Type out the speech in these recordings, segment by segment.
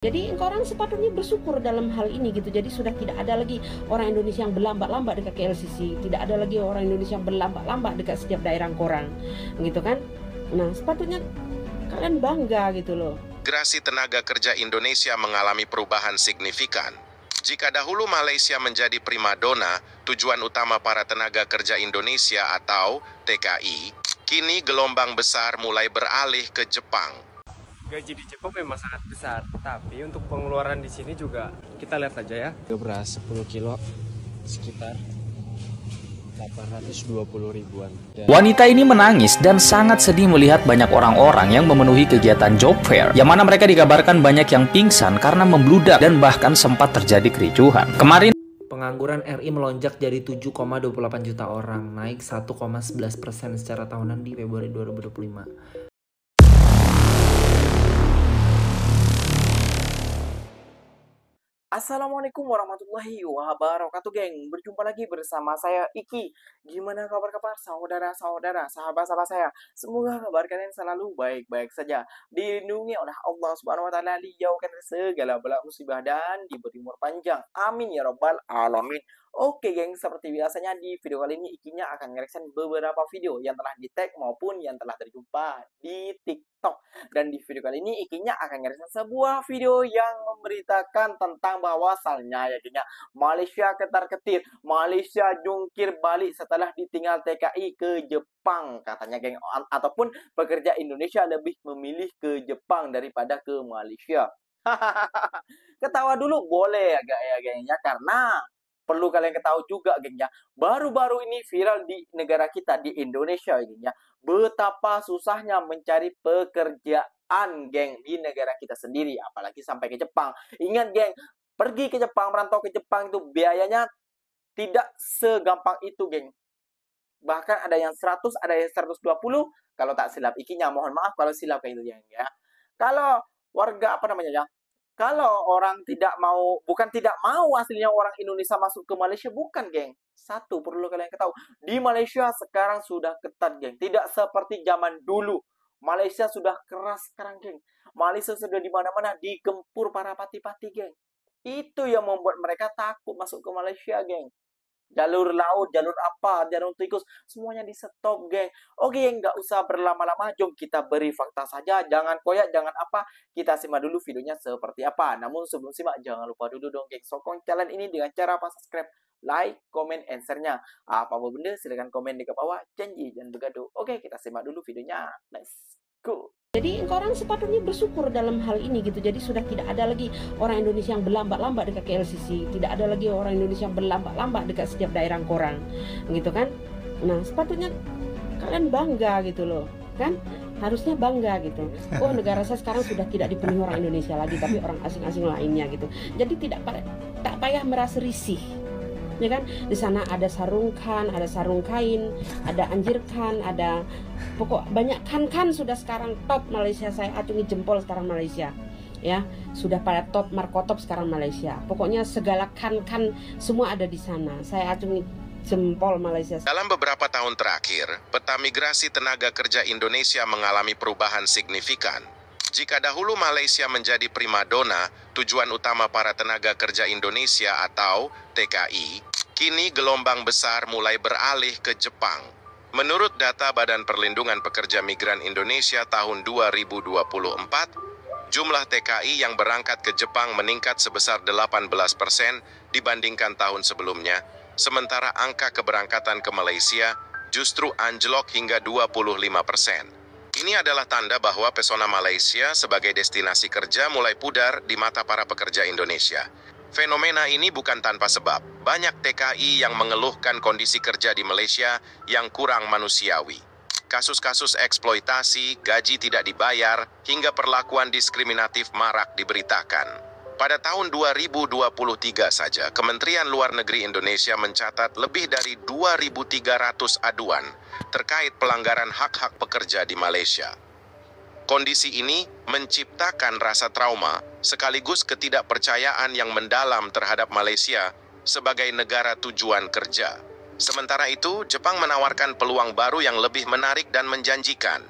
Jadi orang sepatutnya bersyukur dalam hal ini gitu. Jadi sudah tidak ada lagi orang Indonesia yang berlambak-lambak dekat KLCC, tidak ada lagi orang Indonesia yang berlambak-lambak dekat setiap daerah korang, gitu kan? Nah, sepatutnya kalian bangga gitu loh. Migrasi tenaga kerja Indonesia mengalami perubahan signifikan. Jika dahulu Malaysia menjadi primadona, tujuan utama para tenaga kerja Indonesia atau TKI, kini gelombang besar mulai beralih ke Jepang. Gaji di Jepang memang sangat besar, tapi untuk pengeluaran di sini juga kita lihat aja ya. Beras 10 kilo sekitar 820 ribuan. Wanita ini menangis dan sangat sedih melihat banyak orang-orang yang memenuhi kegiatan job fair, yang mana mereka dikabarkan banyak yang pingsan karena membludak dan bahkan sempat terjadi kericuhan. Kemarin pengangguran RI melonjak jadi 7,28 juta orang, naik 1,11% secara tahunan di Februari 2025. Assalamualaikum warahmatullahi wabarakatuh, geng. Berjumpa lagi bersama saya Iki. Gimana kabar saudara-saudara, sahabat-sahabat saya? Semoga kabar kalian selalu baik-baik saja, dilindungi oleh Allah Subhanahu wa taala, dijauhkan dari segala bala musibah dan diberi umur panjang. Amin ya rabbal alamin. Oke, geng, seperti biasanya di video kali ini Ikinya akan ngereaction beberapa video yang telah di-tag maupun yang telah terjumpa di TikTok. Dan di video kali ini Ikinya akan ngereaction sebuah video yang memberitakan tentang bahwasannya ya gengnya, Malaysia ketar-ketir, Malaysia jungkir balik setelah ditinggal TKI ke Jepang katanya, geng, ataupun pekerja Indonesia lebih memilih ke Jepang daripada ke Malaysia. Ketawa dulu boleh agak ya, geng, ya, karena perlu kalian ketahui juga, geng, ya, baru-baru ini viral di negara kita, di Indonesia, geng, ya, betapa susahnya mencari pekerjaan, geng, di negara kita sendiri, apalagi sampai ke Jepang. Ingat, geng, pergi ke Jepang, merantau ke Jepang itu biayanya tidak segampang itu, geng. Bahkan ada yang 100, ada yang 120, kalau tak silap Ikinya, mohon maaf kalau silap kayak itu, geng, ya. Kalau warga apa namanya ya? Kalau orang tidak mau, bukan tidak mau aslinya orang Indonesia masuk ke Malaysia, bukan, geng. Satu perlu kalian ketahui, di Malaysia sekarang sudah ketat, geng. Tidak seperti zaman dulu. Malaysia sudah keras sekarang, geng. Malaysia sudah di mana-mana digempur para pati-pati, geng. Itu yang membuat mereka takut masuk ke Malaysia, geng. Jalur laut, jalur apa, jalur tikus, semuanya di stop, geng. Oke, nggak usah berlama-lama, jom kita beri fakta saja. Jangan koyak, jangan apa. Kita simak dulu videonya seperti apa. Namun sebelum simak, jangan lupa dulu dong, geng, sokong channel ini dengan cara apa? Subscribe, like, comment, answer-nya. Apa benda, silahkan komen di bawah. Janji, jangan bergaduh. Oke, kita simak dulu videonya. Let's go. Jadi orang sepatutnya bersyukur dalam hal ini gitu. Jadi sudah tidak ada lagi orang Indonesia yang berlambak-lambak dekat KLCC, tidak ada lagi orang Indonesia yang berlambak-lambak dekat setiap daerah korang, gitu kan? Nah, sepatutnya kalian bangga gitu loh, kan? Harusnya bangga gitu. Oh, negara saya sekarang sudah tidak dipenuhi orang Indonesia lagi, tapi orang asing-asing lainnya gitu. Jadi tak payah merasa risih. Ya kan, di sana ada sarung kain, ada anjir kan, ada pokok banyak kan sudah sekarang top Malaysia. Saya acungi jempol sekarang Malaysia, ya, sudah pada top markotop sekarang Malaysia. Pokoknya segala kan semua ada di sana. Saya acungi jempol Malaysia. Dalam beberapa tahun terakhir, peta migrasi tenaga kerja Indonesia mengalami perubahan signifikan. Jika dahulu Malaysia menjadi primadona, tujuan utama para tenaga kerja Indonesia atau TKI, kini gelombang besar mulai beralih ke Jepang. Menurut data Badan Perlindungan Pekerja Migran Indonesia tahun 2024, jumlah TKI yang berangkat ke Jepang meningkat sebesar 18% dibandingkan tahun sebelumnya, sementara angka keberangkatan ke Malaysia justru anjlok hingga 25%. Ini adalah tanda bahwa pesona Malaysia sebagai destinasi kerja mulai pudar di mata para pekerja Indonesia. Fenomena ini bukan tanpa sebab. Banyak TKI yang mengeluhkan kondisi kerja di Malaysia yang kurang manusiawi. Kasus-kasus eksploitasi, gaji tidak dibayar, hingga perlakuan diskriminatif marak diberitakan. Pada tahun 2023 saja, Kementerian Luar Negeri Indonesia mencatat lebih dari 2.300 aduan terkait pelanggaran hak-hak pekerja di Malaysia. Kondisi ini menciptakan rasa trauma sekaligus ketidakpercayaan yang mendalam terhadap Malaysia sebagai negara tujuan kerja. Sementara itu, Jepang menawarkan peluang baru yang lebih menarik dan menjanjikan.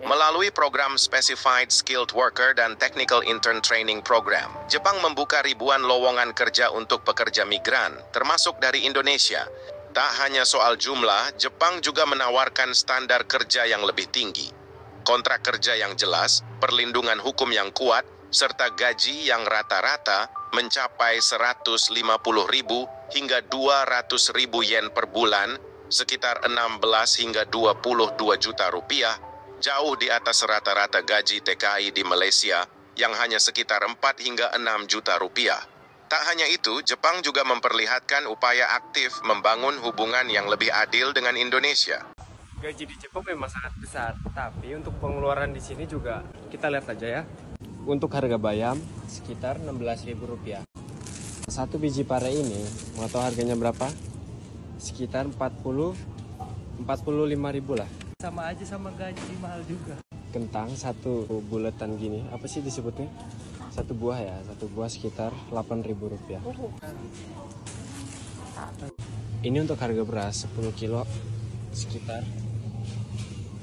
Melalui program Specified Skilled Worker dan Technical Intern Training Program, Jepang membuka ribuan lowongan kerja untuk pekerja migran, termasuk dari Indonesia. Tak hanya soal jumlah, Jepang juga menawarkan standar kerja yang lebih tinggi, kontrak kerja yang jelas, perlindungan hukum yang kuat, serta gaji yang rata-rata mencapai 150.000 hingga 200.000 yen per bulan, sekitar 16 hingga 22 juta rupiah, jauh di atas rata-rata gaji TKI di Malaysia yang hanya sekitar 4 hingga 6 juta rupiah. Tak hanya itu, Jepang juga memperlihatkan upaya aktif membangun hubungan yang lebih adil dengan Indonesia. Gaji di Jepang memang sangat besar, tapi untuk pengeluaran di sini juga kita lihat aja ya. Untuk harga bayam sekitar 16.000 rupiah. Satu biji pare ini, mau tahu harganya berapa? Sekitar 45.000 lah. Sama aja sama gaji mahal juga. Kentang satu buletan gini, apa sih disebutnya? Satu buah ya, satu buah sekitar 8.000 rupiah. Ini untuk harga beras 10 kilo sekitar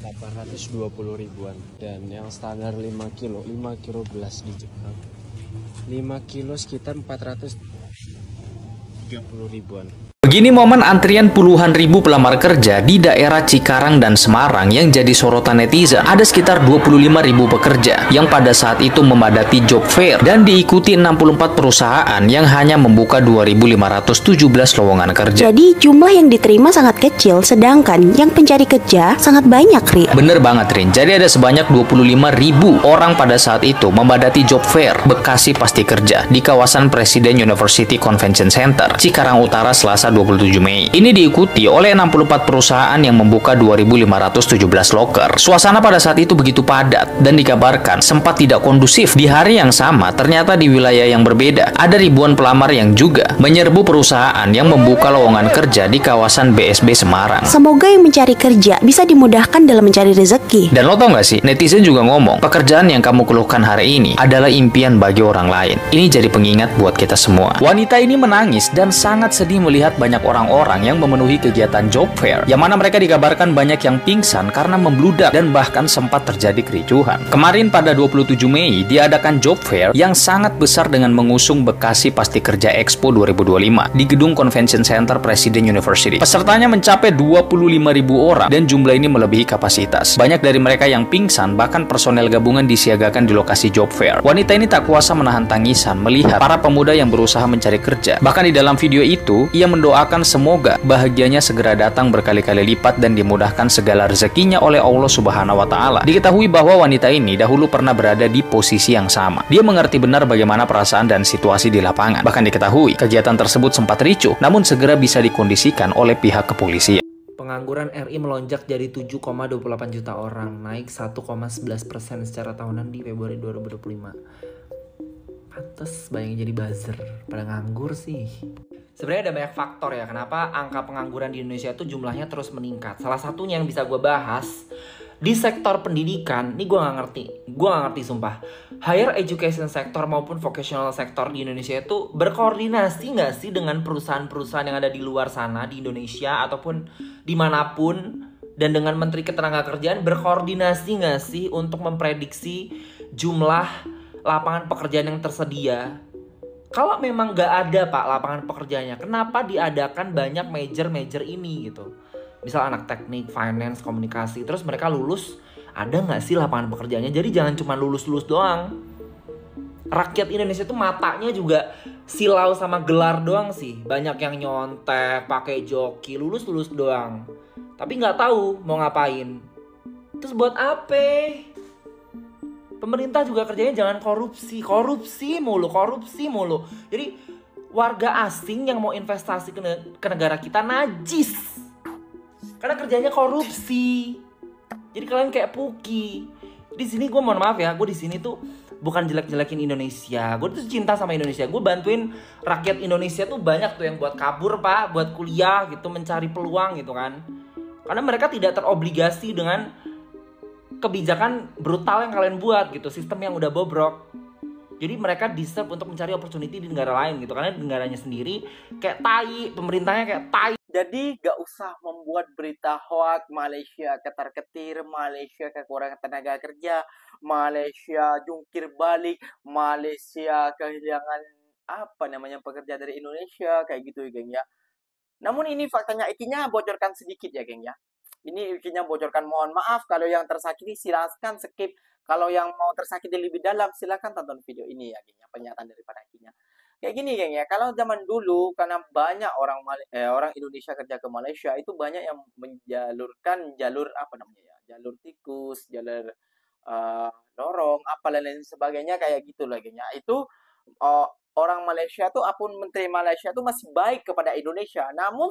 820 ribuan. Dan yang standar 5 kilo beras di Jepang 5 kilo sekitar 430 ribuan. Begini momen antrian puluhan ribu pelamar kerja di daerah Cikarang dan Semarang yang jadi sorotan netizen. Ada sekitar 25.000 pekerja yang pada saat itu memadati job fair dan diikuti 64 perusahaan yang hanya membuka 2.517 lowongan kerja. Jadi jumlah yang diterima sangat kecil, sedangkan yang pencari kerja sangat banyak, Ri. Bener banget, Rin. Jadi ada sebanyak 25.000 orang pada saat itu memadati job fair Bekasi Pasti Kerja di kawasan Presiden University Convention Center, Cikarang Utara, Selasa 27 Mei. Ini diikuti oleh 64 perusahaan yang membuka 2.517 loker. Suasana pada saat itu begitu padat dan dikabarkan sempat tidak kondusif. Di hari yang sama, ternyata di wilayah yang berbeda, ada ribuan pelamar yang juga menyerbu perusahaan yang membuka lowongan kerja di kawasan BSB Semarang. Semoga yang mencari kerja bisa dimudahkan dalam mencari rezeki. Dan lo tau gak sih, netizen juga ngomong, pekerjaan yang kamu keluhkan hari ini adalah impian bagi orang lain. Ini jadi pengingat buat kita semua. Wanita ini menangis dan sangat sedih melihat banyak orang-orang yang memenuhi kegiatan job fair, yang mana mereka dikabarkan banyak yang pingsan karena membludak dan bahkan sempat terjadi kericuhan. Kemarin pada 27 Mei diadakan job fair yang sangat besar dengan mengusung Bekasi Pasti Kerja Expo 2025 di Gedung Convention Center Presiden University. Pesertanya mencapai 25.000 orang dan jumlah ini melebihi kapasitas. Banyak dari mereka yang pingsan, bahkan personel gabungan disiagakan di lokasi job fair. Wanita ini tak kuasa menahan tangisan melihat para pemuda yang berusaha mencari kerja. Bahkan di dalam video itu, ia mendoakan semoga bahagianya segera datang berkali-kali lipat dan dimudahkan segala rezekinya oleh Allah Subhanahu wa Ta'ala. Diketahui bahwa wanita ini dahulu pernah berada di posisi yang sama. Dia mengerti benar bagaimana perasaan dan situasi di lapangan. Bahkan diketahui kegiatan tersebut sempat ricuh, namun segera bisa dikondisikan oleh pihak kepolisian. Pengangguran RI melonjak dari 7,28 juta orang, naik 1,11% secara tahunan di Februari 2025. Pantes bayangin jadi buzzer, pada nganggur sih. Sebenarnya ada banyak faktor ya kenapa angka pengangguran di Indonesia itu jumlahnya terus meningkat. Salah satunya yang bisa gue bahas di sektor pendidikan, ini gue nggak ngerti sumpah. Higher education sector maupun vocational sector di Indonesia itu berkoordinasi nggak sih dengan perusahaan-perusahaan yang ada di luar sana di Indonesia ataupun dimanapun, dan dengan Menteri Ketenagakerjaan berkoordinasi nggak sih untuk memprediksi jumlah lapangan pekerjaan yang tersedia? Kalau memang nggak ada pak lapangan pekerjaannya, kenapa diadakan banyak major ini gitu? Misal anak teknik, finance, komunikasi, terus mereka lulus, ada nggak sih lapangan pekerjaannya? Jadi jangan cuma lulus doang. Rakyat Indonesia tuh matanya juga silau sama gelar doang sih. Banyak yang nyontek, pakai joki, lulus doang. Tapi nggak tahu mau ngapain. Terus buat apa? Pemerintah juga kerjanya jangan korupsi mulu. Jadi warga asing yang mau investasi ke negara kita najis. Karena kerjanya korupsi. Jadi kalian kayak Puki. Di sini gue mohon maaf ya, gue di sini tuh bukan jelek-jelekin Indonesia. Gue tuh cinta sama Indonesia. Gue bantuin rakyat Indonesia tuh banyak tuh yang buat kabur pak, buat kuliah gitu, mencari peluang gitu kan. Karena mereka tidak terobligasi dengan kebijakan brutal yang kalian buat gitu, sistem yang udah bobrok. Jadi mereka deserve untuk mencari opportunity di negara lain gitu, karena di negaranya sendiri kayak tai, pemerintahnya kayak tai. Jadi gak usah membuat berita hoax Malaysia ketar-ketir, Malaysia kekurangan tenaga kerja, Malaysia jungkir balik, Malaysia kehilangan apa namanya pekerja dari Indonesia kayak gitu ya geng ya. Namun ini faktanya, ikinya bocorkan sedikit ya geng ya. Ini ikinya bocorkan, mohon maaf kalau yang tersakiti silahkan skip. Kalau yang mau tersakiti lebih dalam silahkan tonton video ini ya geng ya, pernyataan daripada ikinya. Kayak gini geng ya, kalau zaman dulu karena banyak orang Indonesia kerja ke Malaysia itu banyak yang menjalurkan jalur apa namanya ya, jalur tikus, jalur lorong, apa lain sebagainya kayak gitu lah geng ya. Itu orang Malaysia tuh, apun menteri Malaysia tuh masih baik kepada Indonesia. Namun